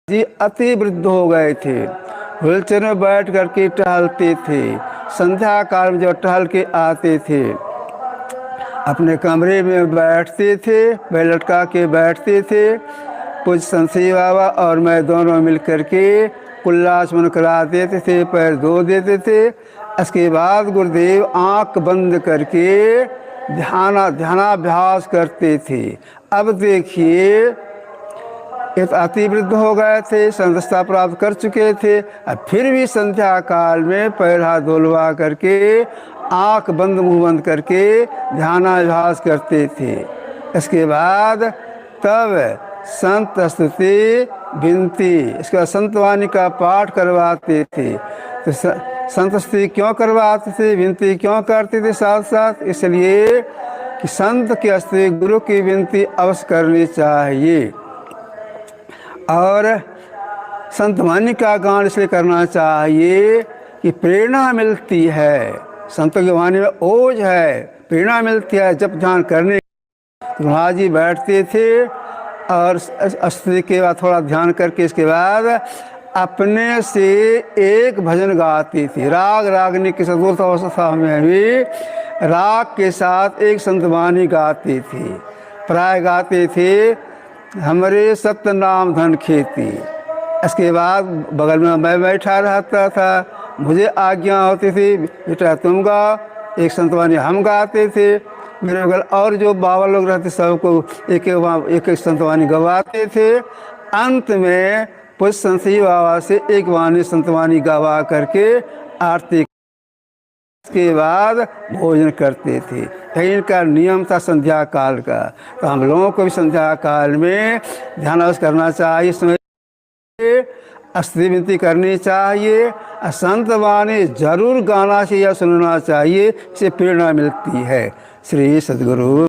जी अति वृद्ध हो गए थे। व्हीलचेयर में बैठ करके टहलते थे। संध्या काल में जब टहल के आते थे, अपने कमरे में बैठते थे, पैर लटका के बैठते थे। कुछ संसी बाबा और मैं दोनों मिल करके कुल्लाचमन करा देते थे, पैर धो देते थे। इसके बाद गुरुदेव आंख बंद करके ध्यानाभ्यास करते थे। अब देखिए, एक अति वृद्ध हो गए थे, संतस्था प्राप्त कर चुके थे, अब फिर भी संध्या काल में पैर हाथ धुलवा करके आंख बंद मुंह बंद करके ध्यानाभ्यास करते थे। इसके बाद तब संत स्तुति विनती, इसके बाद संतवाणी का पाठ करवाते थे। तो संत स्तुति क्यों करवाते थे, विनती क्यों करते थे साथ साथ? इसलिए कि संत की स्तुति, गुरु की विनती अवश्य करनी चाहिए। और संतवाणी का गान इसलिए करना चाहिए कि प्रेरणा मिलती है। संतों की वाणी में ओज है, प्रेरणा मिलती है। जब ध्यान करने तो महाराज जी बैठते थे और स्तुति के बाद थोड़ा ध्यान करके इसके बाद अपने से एक भजन गाते थे। राग रागनी की सदूर अवस्था में भी राग के साथ एक संतवाणी गाते थे। प्राय गाते थे, हमरे सत्य नाम धन खेती। इसके बाद बगल में मैं बैठा रहता था, मुझे आज्ञा होती थी, बेटा तुम गाओ। एक संतवाणी हम गाते थे, मेरे बगल और जो बाबा लोग रहते सबको एक एक संतवाणी गवाते थे। अंत में कुछ संसी बाबा से एक वाणी संतवाणी गवा करके आरती के बाद भोजन करते थे। इनका नियम था संध्या काल का। तो हम लोगों को भी संध्या काल में ध्यान करना चाहिए, समय स्तुति विनती करनी चाहिए। संत वाणी जरूर गाना चाहिए या सुनना चाहिए, इससे प्रेरणा मिलती है। श्री सद्गुरु।